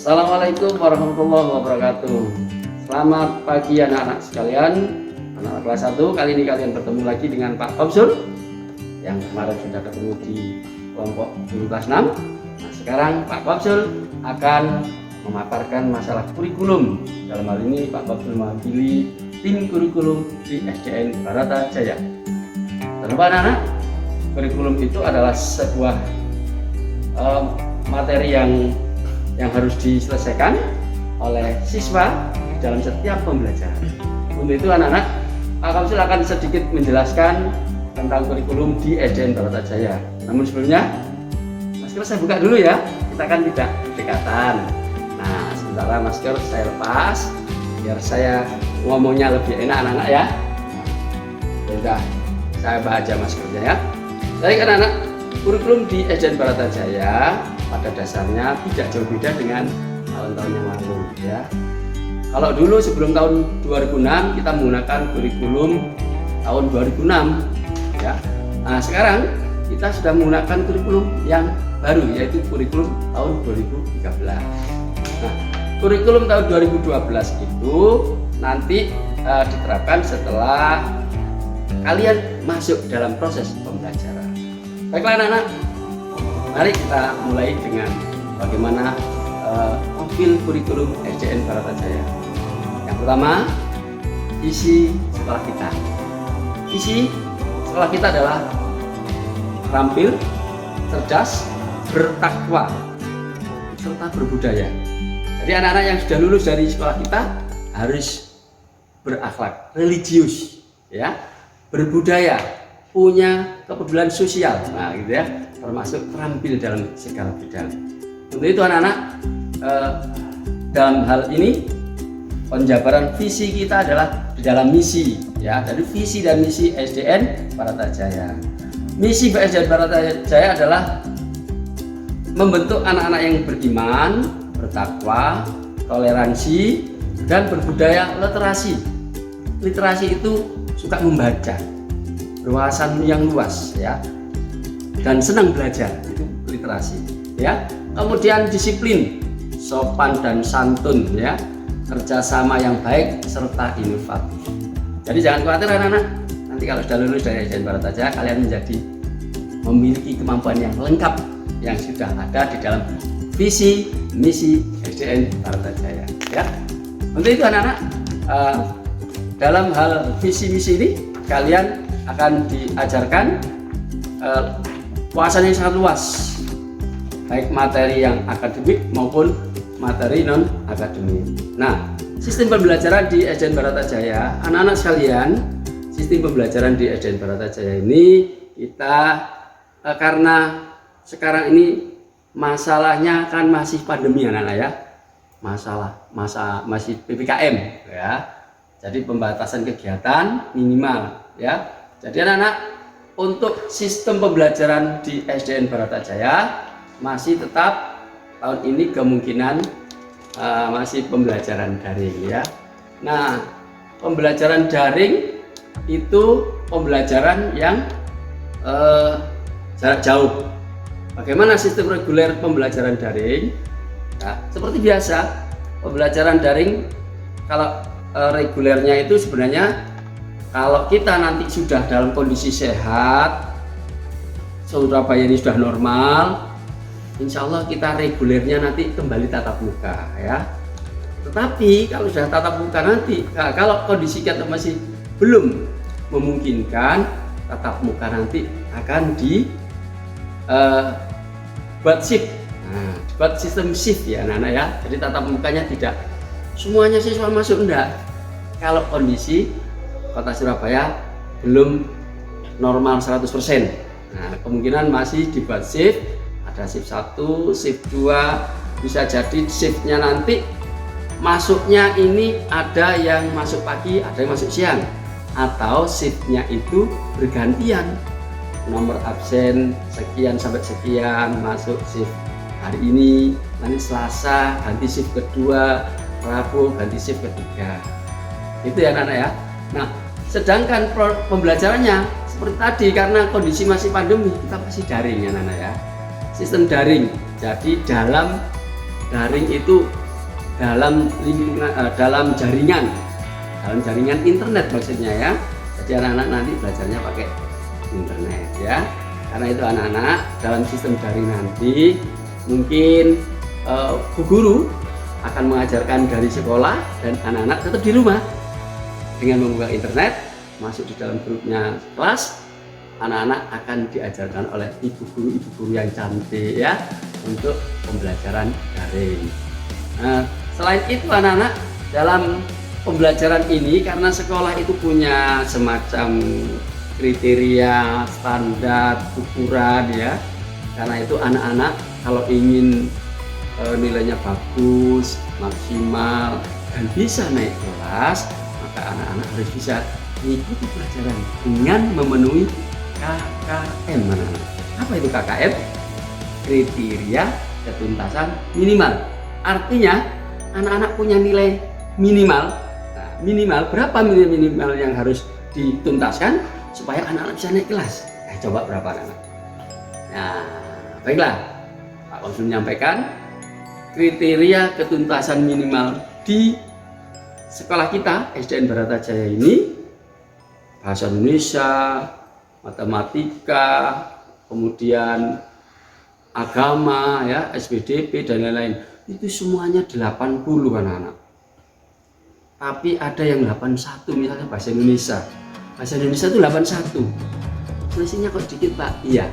Assalamualaikum warahmatullahi wabarakatuh. Selamat pagi anak-anak sekalian. Anak kelas 1, kali ini kalian bertemu lagi dengan Pak Komsul yang kemarin sudah ketemu di kelompok guru kelas 6. Nah, sekarang Pak Komsul akan memaparkan masalah kurikulum. Dalam hal ini Pak Komsul mewakili tim kurikulum di SDN Barata Jaya. Terus anak-anak, kurikulum itu adalah sebuah materi yang harus diselesaikan oleh siswa dalam setiap pembelajaran. Untuk itu anak-anak, Pak Komsul akan sedikit menjelaskan tentang kurikulum di SDN Barata Jaya. Namun sebelumnya, masker saya buka dulu ya, kita kan tidak berdekatan. Nah, sementara masker saya lepas, biar saya ngomongnya lebih enak anak-anak ya. Sudah, saya bawa aja maskernya ya. Baik anak-anak, kurikulum di SDN Barata Jaya pada dasarnya tidak jauh beda dengan tahun-tahun yang lalu ya. Kalau dulu sebelum tahun 2006 kita menggunakan kurikulum tahun 2006 ya. Nah, sekarang kita sudah menggunakan kurikulum yang baru, yaitu kurikulum tahun 2013. Nah, kurikulum tahun 2012 itu nanti diterapkan setelah kalian masuk dalam proses pembelajaran. Baiklah anak-anak, mari kita mulai dengan bagaimana profil kurikulum SDN Barata Jaya. Yang pertama, isi sekolah kita. Isi sekolah kita adalah terampil, cerdas, bertakwa, serta berbudaya. Jadi anak-anak yang sudah lulus dari sekolah kita harus berakhlak, religius, ya, berbudaya, punya kepedulian sosial, nah gitu ya, termasuk terampil dalam segala bidang. Untuk itu anak-anak, dalam hal ini penjabaran visi kita adalah di dalam misi ya, dari visi dan misi SDN Barata Jaya. Misi SDN Barata Jaya adalah membentuk anak-anak yang beriman, bertakwa, toleransi, dan berbudaya literasi. Literasi itu suka membaca, berwawasan yang luas ya, dan senang belajar, itu literasi ya. Kemudian disiplin, sopan dan santun ya, kerjasama yang baik serta inovatif. Jadi jangan khawatir anak-anak, nanti kalau sudah lulus dari SDN Barata Jaya kalian menjadi memiliki kemampuan yang lengkap yang sudah ada di dalam visi misi SDN Barata Jaya ya. Untuk itu anak-anak, dalam hal visi misi ini kalian akan diajarkan wawasan yang sangat luas, baik materi yang akademik maupun materi non akademik. Nah, sistem pembelajaran di SDN Barata Jaya, anak-anak sekalian, sistem pembelajaran di SDN Barata Jaya ini kita karena sekarang ini masalahnya kan masih pandemi anak-anak ya, masih PPKM ya. Jadi pembatasan kegiatan minimal ya. Jadi anak-anak, untuk sistem pembelajaran di SDN Barata Jaya masih tetap tahun ini kemungkinan masih pembelajaran daring ya. Nah, pembelajaran daring itu pembelajaran yang jarak jauh. Bagaimana sistem reguler pembelajaran daring? Nah, seperti biasa, pembelajaran daring kalau regulernya itu sebenarnya kalau kita nanti sudah dalam kondisi sehat, Surabaya ini sudah normal, insya Allah kita regulernya nanti kembali tatap muka ya. Tetapi kalau sudah tatap muka nanti, kalau kondisi kita masih belum memungkinkan, tatap muka nanti akan buat shift, buat sistem shift ya anak-anak ya. Jadi tatap mukanya tidak semuanya siswa masuk, enggak. Kalau kondisi Kota Surabaya belum normal 100%, nah kemungkinan masih dibuat shift. Ada shift 1, shift 2, bisa jadi shiftnya nanti masuknya ini ada yang masuk pagi, ada yang masuk siang, atau shiftnya itu bergantian, nomor absen sekian sampai sekian masuk shift hari ini, nanti Selasa ganti shift kedua, Rabu ganti shift ketiga, itu ya anak-anak ya. Nah, sedangkan pembelajarannya seperti tadi, karena kondisi masih pandemi, kita masih daring ya anak-anak ya, sistem daring. Jadi dalam daring itu dalam lingkungan, dalam jaringan internet maksudnya ya. Jadi anak-anak nanti belajarnya pakai internet ya. Karena itu anak-anak dalam sistem daring nanti mungkin bu guru akan mengajarkan dari sekolah dan anak-anak tetap di rumah dengan membuka internet, masuk di dalam grupnya kelas. Anak-anak akan diajarkan oleh ibu guru yang cantik ya untuk pembelajaran daring. Nah, selain itu anak-anak dalam pembelajaran ini, karena sekolah itu punya semacam kriteria, standar, ukuran ya. Karena itu anak-anak kalau ingin nilainya bagus, maksimal dan bisa naik kelas, maka anak-anak harus bisa mengikuti pelajaran dengan memenuhi KKM. Apa itu KKM? Kriteria ketuntasan minimal. Artinya anak-anak punya nilai minimal. Nah, minimal berapa minimal yang harus dituntaskan supaya anak-anak bisa naik kelas? Coba berapa anak-anak? Nah, baiklah, Pak Konsul menyampaikan kriteria ketuntasan minimal di sekolah kita SDN Baratajaya ini: bahasa Indonesia, matematika, kemudian agama ya, SPDP dan lain-lain. Itu semuanya 80 anak-anak. Tapi ada yang 81, misalnya bahasa Indonesia. Bahasa Indonesia itu 81. Selisihnya kok dikit Pak? Iya.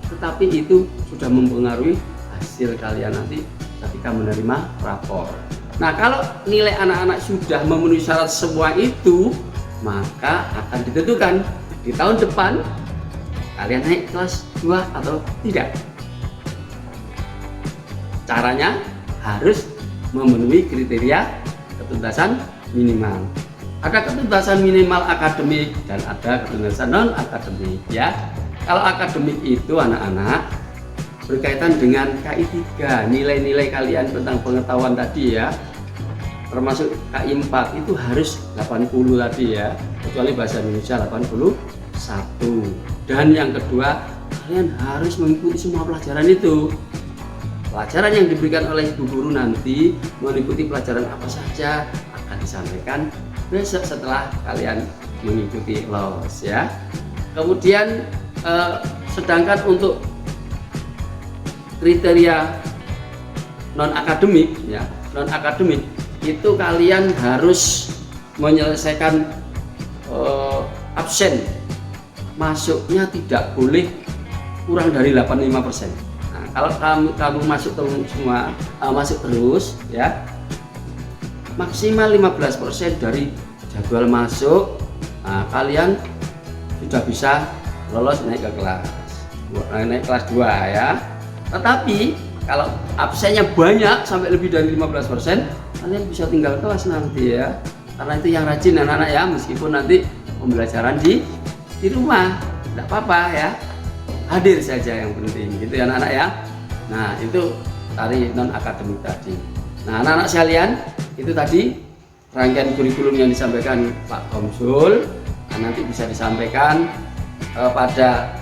Tetapi itu sudah mempengaruhi hasil kalian nanti ketika menerima rapor. Nah, kalau nilai anak-anak sudah memenuhi syarat semua itu, maka akan ditentukan di tahun depan kalian naik kelas 2 atau tidak. Caranya harus memenuhi kriteria ketuntasan minimal. Ada ketuntasan minimal akademik dan ada ketuntasan non akademik ya. Kalau akademik itu anak-anak berkaitan dengan KI 3, nilai-nilai kalian tentang pengetahuan tadi ya. Termasuk KI 4 itu harus 80 tadi ya, kecuali bahasa Indonesia 81. Dan yang kedua, kalian harus mengikuti semua pelajaran itu. Pelajaran yang diberikan oleh ibu guru nanti mengikuti pelajaran apa saja akan disampaikan besok setelah kalian mengikuti los ya. Kemudian sedangkan untuk kriteria non akademik ya, non akademik itu kalian harus menyelesaikan absen, masuknya tidak boleh kurang dari 85%. Nah, kalau kamu masuk semua masuk terus ya, maksimal 15% dari jadwal masuk, nah, kalian sudah bisa lolos naik ke kelas 2 ya. Tetapi kalau absennya banyak sampai lebih dari 15%, kalian bisa tinggal kelas nanti ya. Karena itu yang rajin anak-anak ya, meskipun nanti pembelajaran di rumah, tidak apa-apa ya. Hadir saja yang penting gitu ya anak-anak ya. Nah, itu dari non akademik tadi. Nah, anak-anak sekalian, itu tadi rangkaian kurikulum yang disampaikan Pak Konsul. Nah, nanti bisa disampaikan pada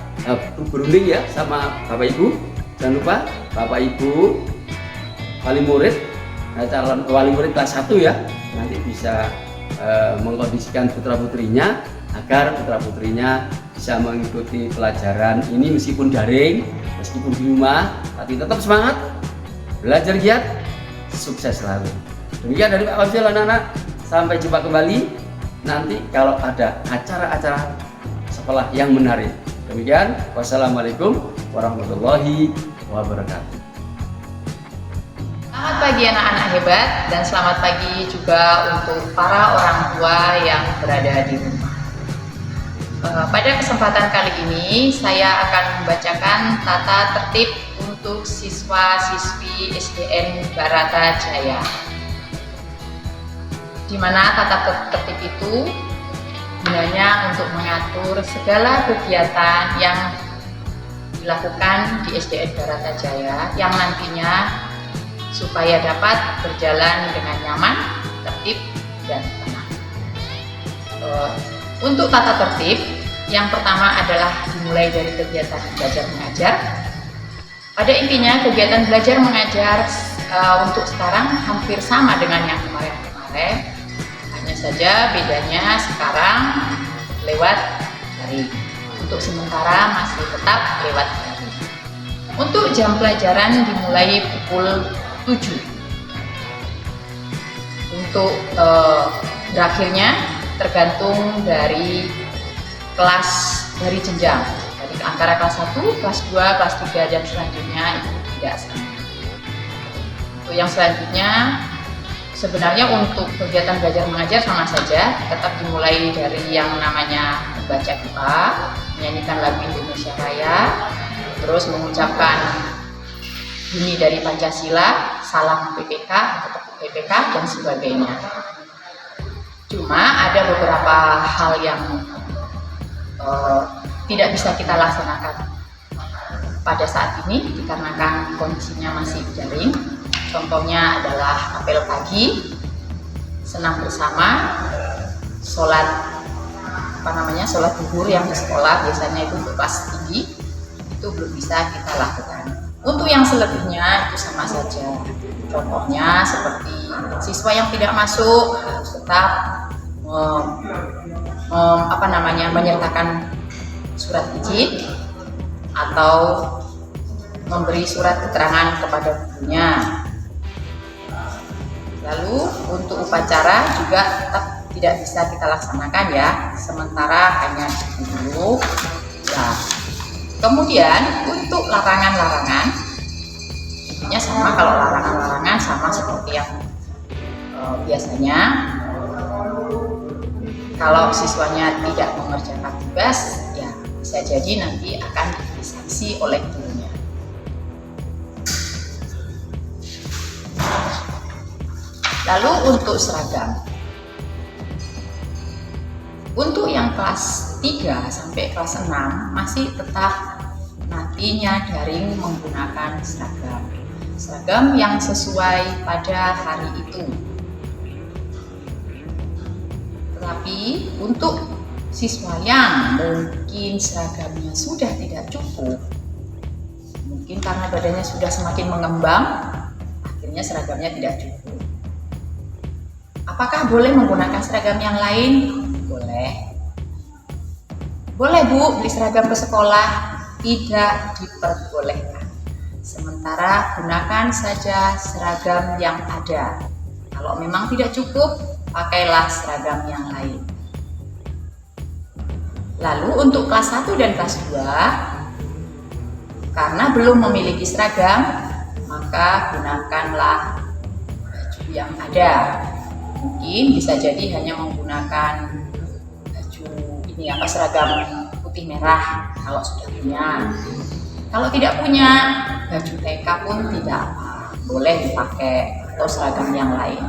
berunding ya sama Bapak Ibu. Jangan lupa Bapak Ibu wali murid, calon wali murid kelas 1 ya, nanti bisa mengkondisikan putra-putrinya agar putra-putrinya bisa mengikuti pelajaran ini meskipun daring, meskipun di rumah, tapi tetap semangat, belajar giat, sukses selalu. Demikian dari Pak Konsul anak-anak, sampai jumpa kembali nanti kalau ada acara-acara sekolah yang menarik. Demikian, wassalamualaikum warahmatullahi wabarakatuh. Selamat pagi anak-anak hebat, dan selamat pagi juga untuk para orang tua yang berada di rumah. Pada kesempatan kali ini saya akan membacakan tata tertib untuk siswa-siswi SDN Baratajaya, di mana tata tertib itu gunanya untuk mengatur segala kegiatan yang dilakukan di SDN Baratajaya yang nantinya supaya dapat berjalan dengan nyaman, tertib, dan tenang. Untuk tata tertib, yang pertama adalah dimulai dari kegiatan belajar mengajar. Pada intinya kegiatan belajar mengajar untuk sekarang hampir sama dengan yang kemarin-kemarin, hanya saja bedanya sekarang lewat daring. Untuk sementara masih tetap lewat daring. Untuk jam pelajaran dimulai pukul 7. Untuk berakhirnya tergantung dari kelas, dari jenjang. Jadi antara kelas 1, kelas 2, kelas 3 dan selanjutnya itu tidak sama. Untuk yang selanjutnya sebenarnya untuk kegiatan belajar mengajar sama saja, tetap dimulai dari yang namanya membaca doa, menyanyikan lagu Indonesia Raya, terus mengucapkan bunyi dari Pancasila, salam PPK, PPK dan sebagainya. Cuma ada beberapa hal yang tidak bisa kita laksanakan pada saat ini dikarenakan kondisinya masih daring. Contohnya adalah apel pagi, senam bersama, sholat sholat zuhur yang di sekolah biasanya itu untuk kelas tinggi, itu belum bisa kita lakukan. Untuk yang selebihnya itu sama saja. Contohnya seperti siswa yang tidak masuk harus tetap menyertakan surat izin atau memberi surat keterangan kepada gurunya. Lalu untuk upacara juga tetap tidak bisa kita laksanakan ya, sementara hanya dulu. Nah, kemudian untuk larangan-larangan, intinya sama, kalau larangan-larangan sama seperti yang biasanya. Kalau siswanya tidak mengerjakan tugas, ya bisa jadi nanti akan disanksi oleh gurunya. Lalu untuk seragam, untuk yang kelas 3 sampai kelas 6 masih tetap nantinya daring menggunakan seragam yang sesuai pada hari itu. Tetapi untuk siswa yang mungkin seragamnya sudah tidak cukup, mungkin karena badannya sudah semakin mengembang, akhirnya seragamnya tidak cukup. Apakah boleh menggunakan seragam yang lain? Boleh. Boleh Bu, beli seragam ke sekolah? Tidak diperbolehkan. Sementara gunakan saja seragam yang ada. Kalau memang tidak cukup, pakailah seragam yang lain. Lalu untuk kelas 1 dan kelas 2, karena belum memiliki seragam, maka gunakanlah baju yang ada. Mungkin bisa jadi hanya menggunakan baju seragam putih merah kalau sudah punya. Kalau tidak punya, baju TK pun tidak apa, boleh dipakai, atau seragam yang lain.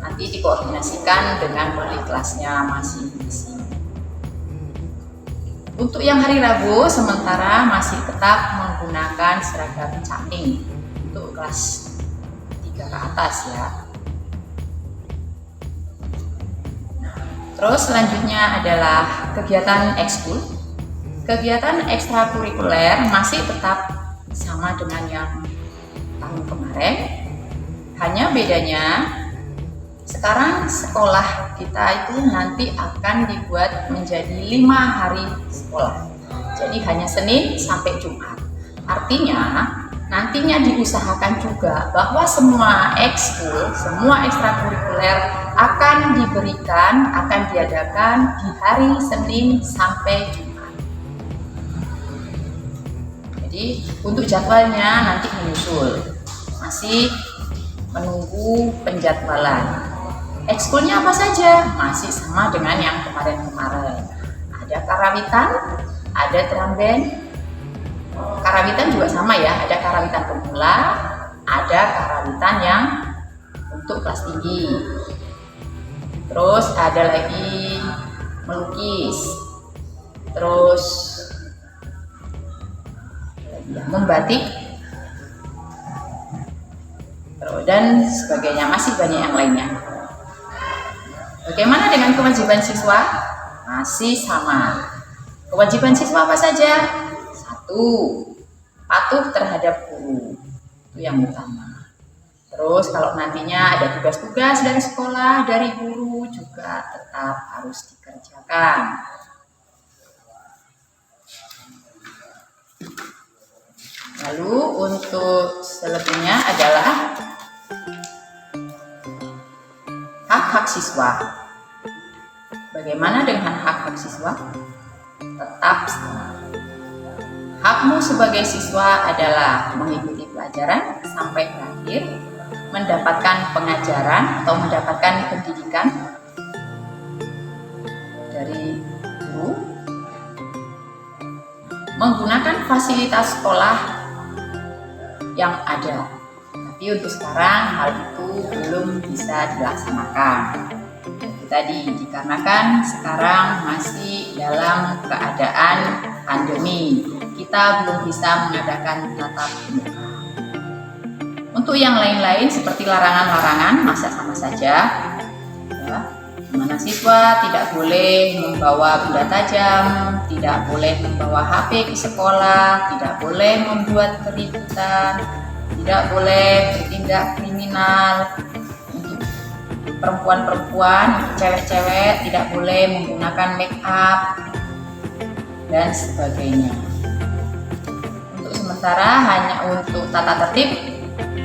Nanti dikoordinasikan dengan wali kelasnya masing-masing. Untuk yang hari Rabu sementara masih tetap menggunakan seragam caping untuk kelas 3 ke atas ya. Terus selanjutnya adalah kegiatan ekskul. Kegiatan ekstrakurikuler masih tetap sama dengan yang tahun kemarin. Hanya bedanya sekarang sekolah kita itu nanti akan dibuat menjadi 5 hari sekolah. Jadi hanya Senin sampai Jumat. Artinya nantinya diusahakan juga bahwa semua ekskul, semua ekstrakurikuler akan diadakan di hari Senin sampai Jumat. Jadi untuk jadwalnya nanti menyusul, masih menunggu penjadwalan. Ekskulnya apa saja? Masih sama dengan yang kemarin-kemarin. Ada karawitan, ada drum band. Karawitan juga sama ya, ada karawitan pemula, ada karawitan yang untuk kelas tinggi. Terus ada lagi melukis. Terus membatik. Dan sebagainya, masih banyak yang lainnya. Bagaimana dengan kewajiban siswa? Masih sama. Kewajiban siswa apa saja? 1. Patuh terhadap guru. Itu yang utama. Terus kalau nantinya ada tugas-tugas dari sekolah, dari guru juga tetap harus dikerjakan. Lalu untuk selebihnya adalah hak-hak siswa. Bagaimana dengan hak-hak siswa? Tetap sama. Hakmu sebagai siswa adalah mengikuti pelajaran sampai berakhir, mendapatkan pengajaran atau mendapatkan pendidikan dari guru, menggunakan fasilitas sekolah yang ada. Tapi untuk sekarang hal itu belum bisa dilaksanakan. Itu tadi dikarenakan sekarang masih dalam keadaan pandemi. Kita belum bisa mengadakan tatap muka. Untuk yang lain-lain seperti larangan-larangan masa sama saja, ya, mana siswa tidak boleh membawa benda tajam, tidak boleh membawa HP ke sekolah, tidak boleh membuat keributan, tidak boleh bertindak kriminal. Untuk perempuan-perempuan, untuk cewek-cewek tidak boleh menggunakan make up dan sebagainya. Untuk sementara hanya untuk tata tertib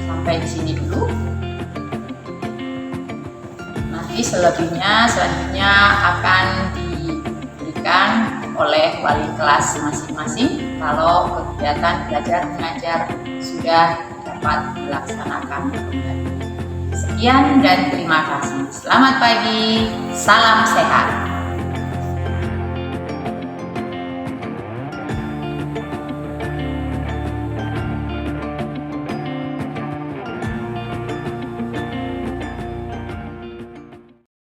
sampai di sini dulu. Nanti selanjutnya akan diberikan oleh wali kelas masing-masing kalau kegiatan belajar mengajar sudah dapat dilaksanakan kembali. Sekian dan terima kasih. Selamat pagi, salam sehat.